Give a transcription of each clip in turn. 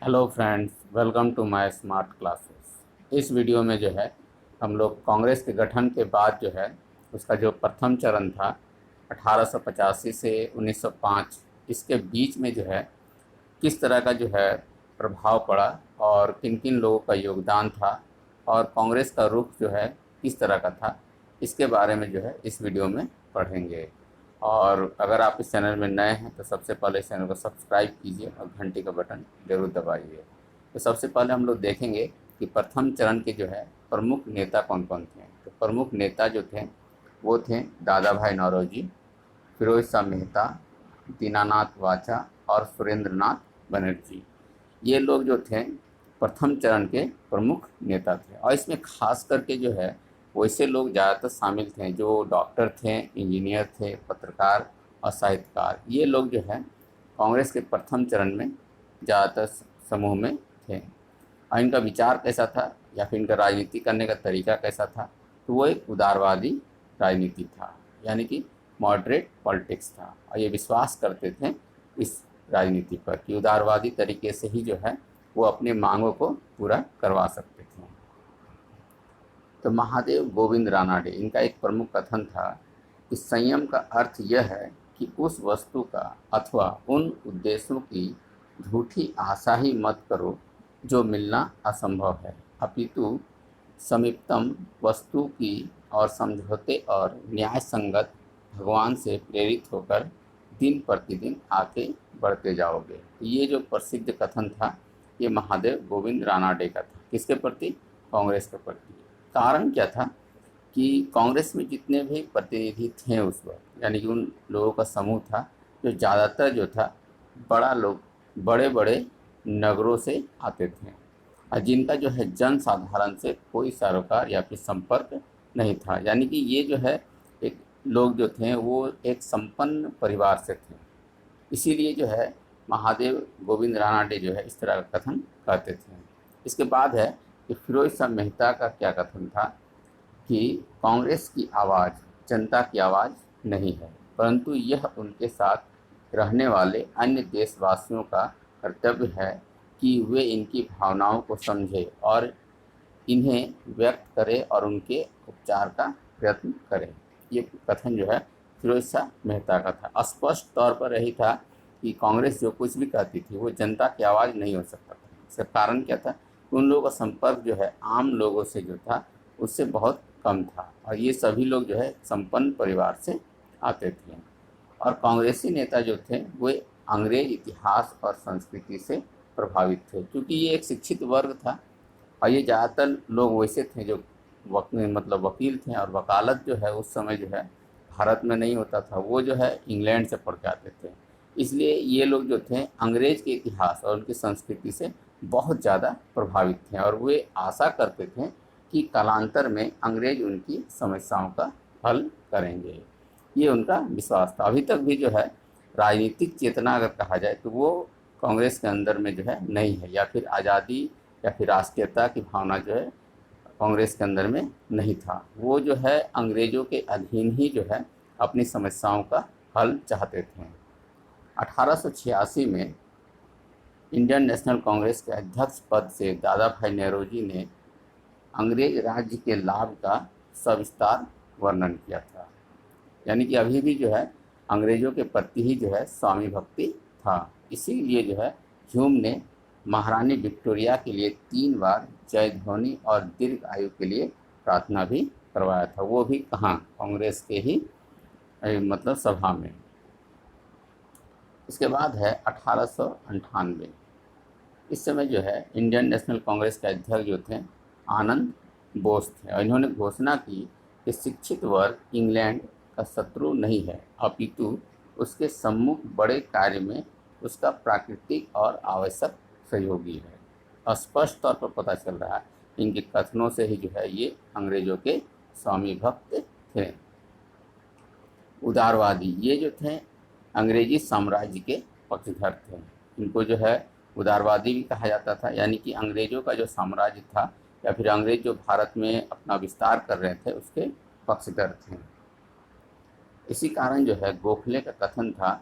Hello friends, welcome to my smart classes. इस video में जो है हम लोग कांग्रेस के गठन के बाद जो है उसका जो प्रथम चरण था 1885 से 1905, इसके बीच में जो है किस तरह का जो है प्रभाव पड़ा और किन किन लोगों का योगदान था और कांग्रेस का रुख जो है किस तरह का था, इसके बारे में जो है इस वीडियो में पढ़ेंगे। और अगर आप इस चैनल में नए हैं तो सबसे पहले इस चैनल को सब्सक्राइब कीजिए और घंटी का बटन जरूर दबाइए। तो सबसे पहले हम लोग देखेंगे कि प्रथम चरण के जो है प्रमुख नेता कौन कौन थे। तो प्रमुख नेता जो थे वो थे दादा भाई नौरोजी, फिरोज शाह मेहता, दीनानाथ वाचा और सुरेंद्र नाथ बनर्जी। ये लोग जो थे प्रथम चरण के प्रमुख नेता थे। और इसमें खास करके जो है वैसे लोग ज़्यादातर शामिल थे जो डॉक्टर थे, इंजीनियर थे, पत्रकार और साहित्यकार। ये लोग जो है कांग्रेस के प्रथम चरण में ज़्यादातर समूह में थे। और इनका विचार कैसा था या फिर इनका राजनीति करने का तरीका कैसा था, तो वो एक उदारवादी राजनीति था, यानी कि मॉडरेट पॉलिटिक्स था। और ये विश्वास करते थे इस राजनीति पर कि उदारवादी तरीके से ही जो है वो अपने मांगों को पूरा करवा सकते थे। तो महादेव गोविंद रानाडे, इनका एक प्रमुख कथन था कि संयम का अर्थ यह है कि उस वस्तु का अथवा उन उद्देश्यों की झूठी आशा ही मत करो जो मिलना असंभव है, अपितु समीपतम वस्तु की और समझौते और न्याय संगत भगवान से प्रेरित होकर दिन प्रतिदिन आगे बढ़ते जाओगे। ये जो प्रसिद्ध कथन था ये महादेव गोविंद रानाडे का था। किसके प्रति? कांग्रेस के प्रति। कारण क्या था कि कांग्रेस में जितने भी प्रतिनिधि थे उस वक्त, यानी कि उन लोगों का समूह था जो ज़्यादातर जो था बड़े बड़े नगरों से आते थे और जिनका जो है जन साधारण से कोई सरोकार या फिर संपर्क नहीं था। यानी कि ये जो है एक लोग जो थे वो एक संपन्न परिवार से थे। इसीलिए जो है महादेव गोविंद रानाडे जो है इस तरह का कथन कहते थे। इसके बाद है कि फिरोज शाह मेहता का क्या कथन था कि कांग्रेस की आवाज़ जनता की आवाज़ नहीं है, परंतु यह उनके साथ रहने वाले अन्य देशवासियों का कर्तव्य है कि वे इनकी भावनाओं को समझे और इन्हें व्यक्त करे और उनके उपचार का प्रयत्न करें। ये कथन जो है फिरोज शाह मेहता का था। स्पष्ट तौर पर यही था कि कांग्रेस जो कुछ भी कहती थी वो जनता की आवाज़ नहीं हो सकता था। इसका कारण क्या था? उन लोगों का संपर्क जो है आम लोगों से जो था उससे बहुत कम था और ये सभी लोग जो है संपन्न परिवार से आते थे। और कांग्रेसी नेता जो थे वे अंग्रेज इतिहास और संस्कृति से प्रभावित थे, क्योंकि ये एक शिक्षित वर्ग था और ये ज़्यादातर लोग वैसे थे जो वकील थे। और वकालत जो है उस समय जो है भारत में नहीं होता था, वो जो है इंग्लैंड से पढ़ के आते थे। इसलिए ये लोग जो थे अंग्रेज के इतिहास और उनकी संस्कृति से बहुत ज़्यादा प्रभावित थे और वे आशा करते थे कि कालांतर में अंग्रेज उनकी समस्याओं का हल करेंगे। ये उनका विश्वास था। अभी तक भी जो है राजनीतिक चेतना अगर कहा जाए तो वो कांग्रेस के अंदर में जो है नहीं है, या फिर आज़ादी या फिर राष्ट्रीयता की भावना जो है कांग्रेस के अंदर में नहीं था। वो जो है अंग्रेज़ों के अधीन ही जो है अपनी समस्याओं का हल चाहते थे। 1886 में इंडियन नेशनल कांग्रेस के अध्यक्ष पद से दादा भाई नौरोजी ने अंग्रेज राज्य के लाभ का सविस्तार वर्णन किया था। यानी कि अभी भी जो है अंग्रेज़ों के प्रति ही जो है स्वामी भक्ति था। इसीलिए जो है ह्यूम ने महारानी विक्टोरिया के लिए 3 बार जय ध्वनि और दीर्घ आयु के लिए प्रार्थना भी करवाया था। वो भी कहाँ? कांग्रेस के ही सभा में। इसके बाद है 1898। इस समय जो है इंडियन नेशनल कांग्रेस के अध्यक्ष जो थे आनंद बोस थे और इन्होंने घोषणा की कि शिक्षित वर्ग इंग्लैंड का शत्रु नहीं है, अपितु उसके सम्मुख बड़े कार्य में उसका प्राकृतिक और आवश्यक सहयोगी है। स्पष्ट तौर पर पता चल रहा है इनके कथनों से ही जो है ये अंग्रेजों के स्वामी भक्त थे। उदारवादी, ये जो थे अंग्रेजी साम्राज्य के पक्षधर थे। इनको जो है उदारवादी भी कहा जाता था, यानी कि अंग्रेज़ों का जो साम्राज्य था या फिर अंग्रेज जो भारत में अपना विस्तार कर रहे थे उसके पक्षधर थे। इसी कारण जो है गोखले का कथन था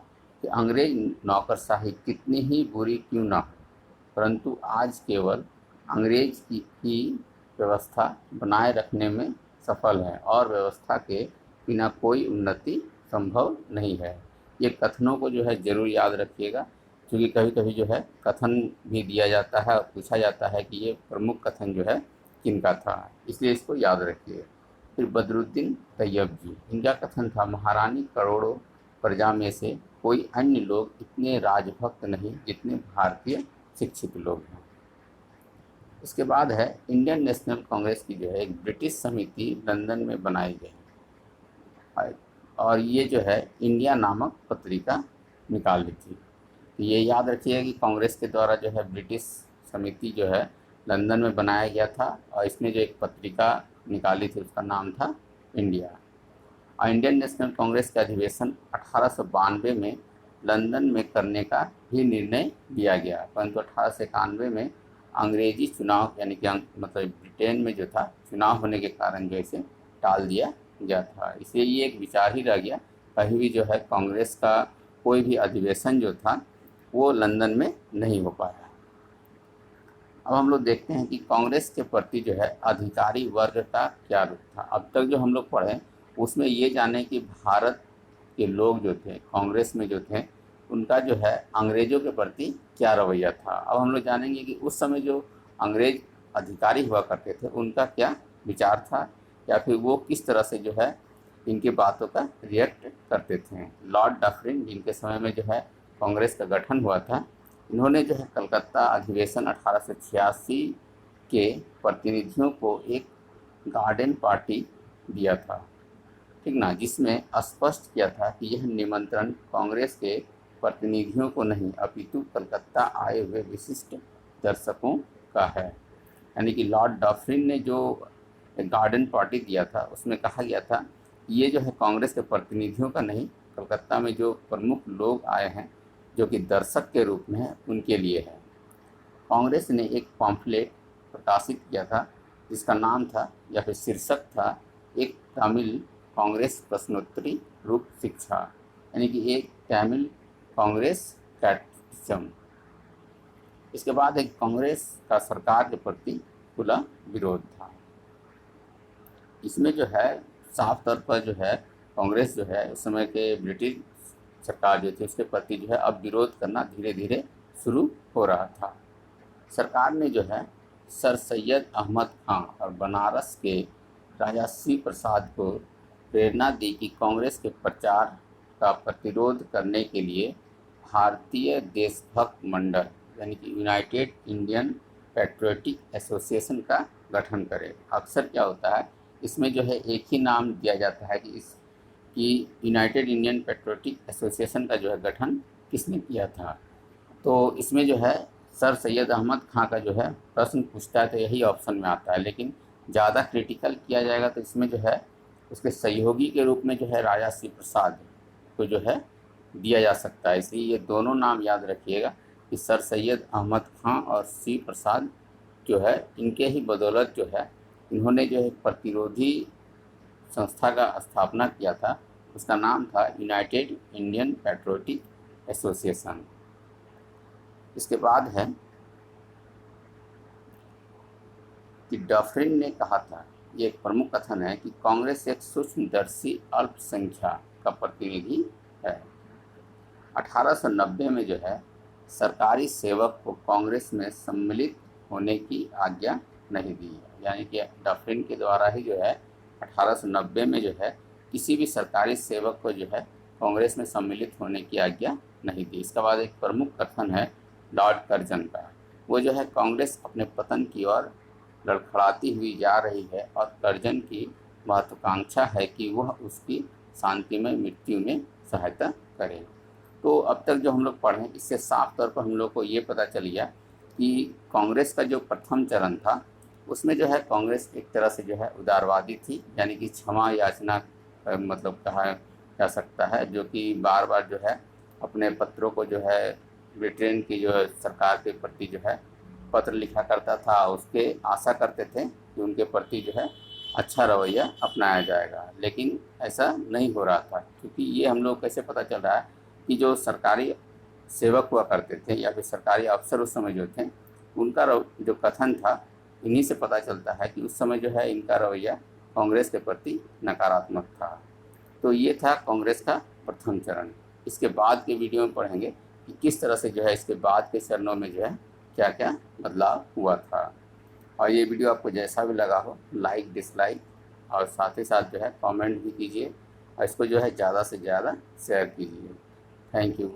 कि अंग्रेज नौकरशाही कितनी ही बुरी क्यों ना हो, परंतु आज केवल अंग्रेज की व्यवस्था बनाए रखने में सफल है और व्यवस्था के बिना कोई उन्नति संभव नहीं है। ये कथनों को जो है ज़रूर याद रखिएगा, क्योंकि कभी कभी जो है कथन भी दिया जाता है और पूछा जाता है कि ये प्रमुख कथन जो है किनका था, इसलिए इसको याद रखिए। फिर बदरुद्दीन तैयब जी, इनका कथन था, महारानी करोड़ों प्रजा में से कोई अन्य लोग इतने राजभक्त नहीं जितने भारतीय शिक्षित लोग हैं। इसके बाद है इंडियन नेशनल कांग्रेस की जो है एक ब्रिटिश समिति लंदन में बनाई गई और ये जो है इंडिया नामक पत्रिका निकाली थी। तो ये याद रखिए कि कांग्रेस के द्वारा जो है ब्रिटिश समिति जो है लंदन में बनाया गया था और इसने जो एक पत्रिका निकाली थी उसका नाम था इंडिया। और इंडियन नेशनल कांग्रेस के अधिवेशन 1892 में लंदन में करने का भी निर्णय लिया गया, परंतु 1891 में अंग्रेजी चुनाव यानी कि मतलब ब्रिटेन में जो था चुनाव होने के कारण जो इसे टाल दिया गया था। इसलिए ये एक विचार ही रह गया, कहीं भी जो है कांग्रेस का कोई भी अधिवेशन जो था वो लंदन में नहीं हो पाया। अब हम लोग देखते हैं कि कांग्रेस के प्रति जो है अधिकारी वर्ग का क्या रुख था। अब तक जो हम लोग पढ़े उसमें ये जाने कि भारत के लोग जो थे कांग्रेस में जो थे उनका जो है अंग्रेज़ों के प्रति क्या रवैया था। अब हम लोग जानेंगे कि उस समय जो अंग्रेज अधिकारी हुआ करते थे उनका क्या विचार था या फिर वो किस तरह से जो है इनकी बातों का रिएक्ट करते थे। लॉर्ड डफरिन, जिनके समय में जो है कांग्रेस का गठन हुआ था, इन्होंने जो है कलकत्ता अधिवेशन 1886 के प्रतिनिधियों को एक गार्डन पार्टी दिया था, ठीक ना, जिसमें स्पष्ट किया था कि यह निमंत्रण कांग्रेस के प्रतिनिधियों को नहीं अपितु कलकत्ता आए हुए विशिष्ट दर्शकों का है। यानी कि लॉर्ड डफरिन ने जो गार्डन पार्टी दिया था उसमें कहा गया था ये जो है कांग्रेस के प्रतिनिधियों का नहीं, कलकत्ता में जो प्रमुख लोग आए हैं जो कि दर्शक के रूप में है उनके लिए है। कांग्रेस ने एक पॉम्फलेट प्रकाशित किया था जिसका नाम था या फिर शीर्षक था एक तमिल कांग्रेस प्रश्नोत्तरी रूप शिक्षा, यानी कि एक तमिल कांग्रेस कैटेकिज्म। इसके बाद एक कांग्रेस का सरकार के प्रति खुला विरोध था। इसमें जो है साफ तौर पर जो है कांग्रेस जो है उस समय के ब्रिटिश सरकार जो थी उसके प्रति जो है अब विरोध करना धीरे धीरे शुरू हो रहा था। सरकार ने जो है सर सैयद अहमद खां और बनारस के राजा श्री प्रसाद को प्रेरणा दी कि कांग्रेस के प्रचार का प्रतिरोध करने के लिए भारतीय देशभक्त मंडल यानी कि यूनाइटेड इंडियन पैट्रियोटिक एसोसिएशन का गठन करे। अक्सर क्या होता है इसमें जो है एक ही नाम दिया जाता है कि यूनाइटेड इंडियन पैट्रियोटिक एसोसिएशन का जो है गठन किसने किया था। तो इसमें जो है सर सैयद अहमद खां का जो है प्रश्न पूछता है तो यही ऑप्शन में आता है, लेकिन ज़्यादा क्रिटिकल किया जाएगा तो इसमें जो है उसके सहयोगी के रूप में जो है राजा श्री प्रसाद को जो है दिया जा सकता है। इसलिए ये दोनों नाम याद रखिएगा कि सर सैयद अहमद खां और श्री प्रसाद जो है इनके ही बदौलत जो है इन्होंने जो है प्रतिरोधी संस्था का स्थापना किया था, उसका नाम था यूनाइटेड इंडियन पैट्रियोटिक एसोसिएशन। इसके बाद है कि डफरिन ने कहा था, ये एक प्रमुख कथन है कि कांग्रेस एक सूक्ष्मदर्शी अल्पसंख्या का प्रतिनिधि है। 1890 में जो है सरकारी सेवक को कांग्रेस में सम्मिलित होने की आज्ञा नहीं दी है, यानी कि डफरिन के द्वारा ही जो है 1890 में जो है किसी भी सरकारी सेवक को जो है कांग्रेस में सम्मिलित होने की आज्ञा नहीं दी। इसके बाद एक प्रमुख कथन है लॉर्ड कर्जन का, वो जो है कांग्रेस अपने पतन की ओर लड़खड़ाती हुई जा रही है और कर्जन की महत्वाकांक्षा है कि वह उसकी शांतिमय मृत्यु में सहायता करे। तो अब तक जो हम लोग पढ़ें इससे साफ तौर पर हम लोग को ये पता चल गया कि कांग्रेस का जो प्रथम चरण था उसमें जो है कांग्रेस एक तरह से जो है उदारवादी थी, यानी कि क्षमा याचना मतलब कहा जा सकता है, जो कि बार बार जो है अपने पत्रों को जो है ब्रिटेन की जो है सरकार के प्रति जो है पत्र लिखा करता था, उसके आशा करते थे कि उनके प्रति जो है अच्छा रवैया अपनाया जाएगा, लेकिन ऐसा नहीं हो रहा था। क्योंकि ये हम लोग कैसे पता चल रहा है कि जो सरकारी सेवक हुआ करते थे या फिर सरकारी अफसर उस समय जो थे उनका जो कथन था, इन्हीं से पता चलता है कि उस समय जो है इनका रवैया कांग्रेस के प्रति नकारात्मक था। तो ये था कांग्रेस का प्रथम चरण। इसके बाद के वीडियो में पढ़ेंगे कि किस तरह से जो है इसके बाद के चरणों में जो है क्या क्या बदलाव हुआ था। और ये वीडियो आपको जैसा भी लगा हो, लाइक डिसलाइक और साथ ही साथ जो है कमेंट भी कीजिए और इसको जो है ज़्यादा से ज़्यादा शेयर कीजिए। Thank you.